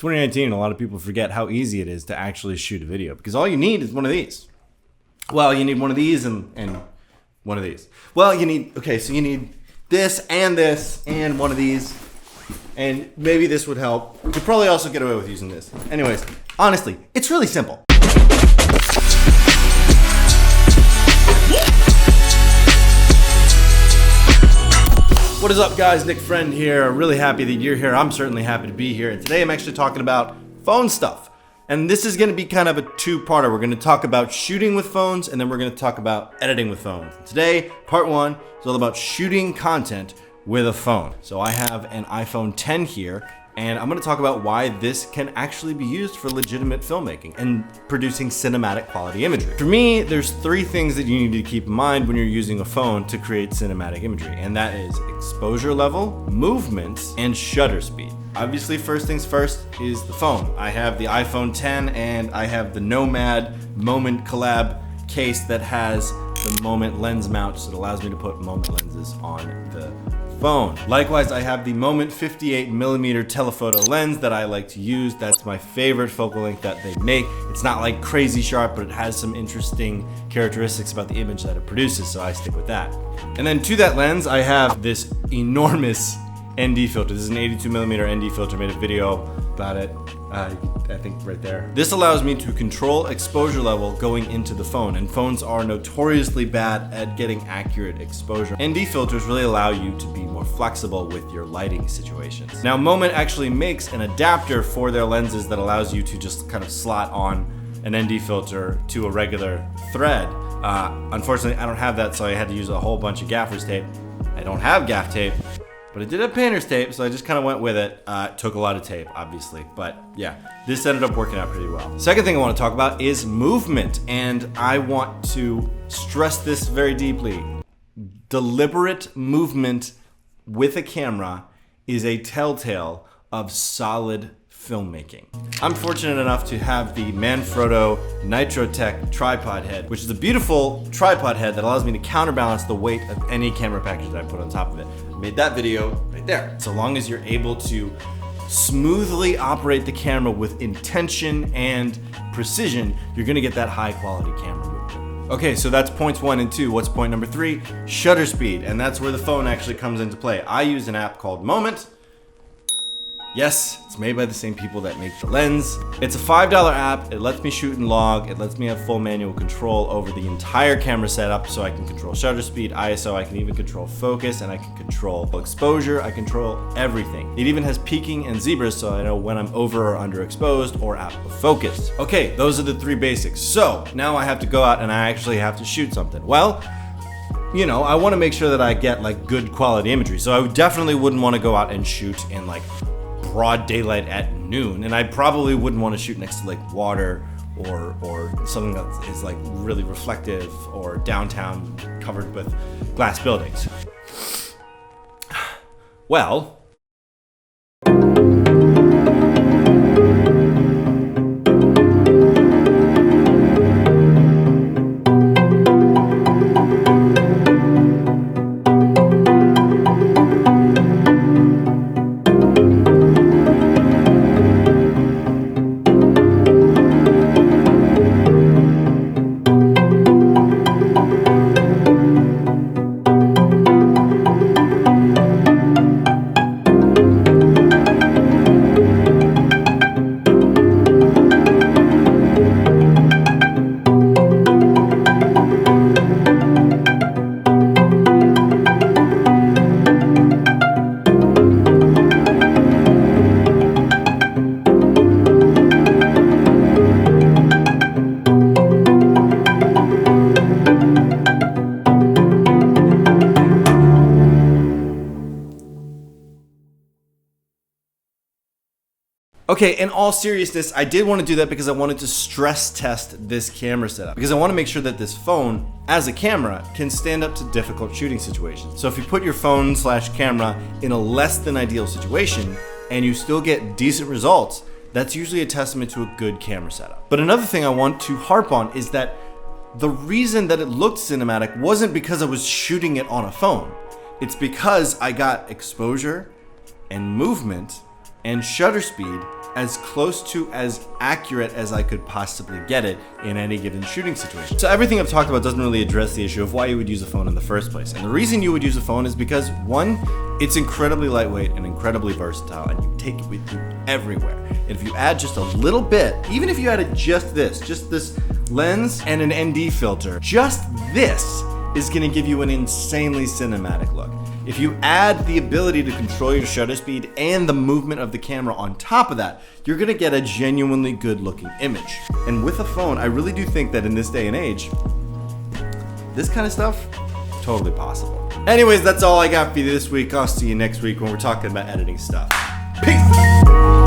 2019, and a lot of people forget how easy it is to actually shoot a video because all you need is one of these. Well, you need one of these and one of these. Well, you need, okay, so you need this and one of these, and maybe this would help. You could probably also get away with using this. Anyways, honestly, it's really simple. What is up, guys? Nick Friend here. Really happy that you're here. I'm certainly happy to be here. And today I'm actually talking about phone stuff. And this is going to be kind of a two-parter. We're going to talk about shooting with phones, and then we're going to talk about editing with phones. Today, part one is all about shooting content with a phone. So I have an iPhone 10 here, and I'm going to talk about why this can actually be used for legitimate filmmaking and producing cinematic quality imagery. For me, there's three things that you need to keep in mind when you're using a phone to create cinematic imagery, and that is exposure level, movements, and shutter speed. Obviously, first things first is the phone. I have the iPhone 10 and I have the Nomad Moment Collab case that has the Moment lens mount, so it allows me to put Moment lenses on the phone. Likewise, I have the Moment 58mm telephoto lens that I like to use. That's my favorite focal length that they make. It's not like crazy sharp, but it has some interesting characteristics about the image that it produces, so I stick with that. And then to that lens, I have this enormous ND filter. This is an 82mm ND filter. Made a video about it, I think right there. This allows me to control exposure level going into the phone, and phones are notoriously bad at getting accurate exposure. ND filters really allow you to be more flexible with your lighting situations. Now, Moment actually makes an adapter for their lenses that allows you to just kind of slot on an ND filter to a regular thread. Unfortunately, I don't have that, so I had to use a whole bunch of gaffer's tape. I don't have gaff tape, but it did have painter's tape, so I just kind of went with it. It took a lot of tape, obviously, but yeah, this ended up working out pretty well. Second thing I want to talk about is movement, and I want to stress this very deeply. Deliberate movement with a camera is a telltale of solid filmmaking. I'm fortunate enough to have the Manfrotto Nitrotech tripod head, which is a beautiful tripod head that allows me to counterbalance the weight of any camera package that I put on top of it. I made that video right there. So long as you're able to smoothly operate the camera with intention and precision, you're gonna get that high quality camera movement. Okay, so that's points 1 and 2. What's point number 3? Shutter speed, and that's where the phone actually comes into play. I use an app called Moment. Yes, it's made by the same people that make the lens. It's a $5 app. It lets me shoot and log. It lets me have full manual control over the entire camera setup, so I can control shutter speed, ISO, I can even control focus, and I can control exposure. I control everything. It even has peaking and zebras, so I know when I'm over or underexposed or out of focus. Okay, those are the three basics. So now I have to go out and I actually have to shoot something. Well, you know, I want to make sure that I get like good quality imagery. So I definitely wouldn't want to go out and shoot in like broad daylight at noon, and I probably wouldn't want to shoot next to like water or something that is like really reflective or downtown covered with glass buildings. Well, okay, in all seriousness, I did want to do that because I wanted to stress test this camera setup, because I want to make sure that this phone, as a camera, can stand up to difficult shooting situations. So if you put your phone/camera in a less than ideal situation and you still get decent results, that's usually a testament to a good camera setup. But another thing I want to harp on is that the reason that it looked cinematic wasn't because I was shooting it on a phone. It's because I got exposure and movement and shutter speed as close to as accurate as I could possibly get it in any given shooting situation. So everything I've talked about doesn't really address the issue of why you would use a phone in the first place. And the reason you would use a phone is because, one, it's incredibly lightweight and incredibly versatile, and you take it with you everywhere. And if you add just a little bit, even if you added just this lens and an ND filter, just this is gonna give you an insanely cinematic look. If you add the ability to control your shutter speed and the movement of the camera on top of that, you're gonna get a genuinely good looking image. And with a phone, I really do think that in this day and age, this kind of stuff, totally possible. Anyways, that's all I got for you this week. I'll see you next week when we're talking about editing stuff. Peace!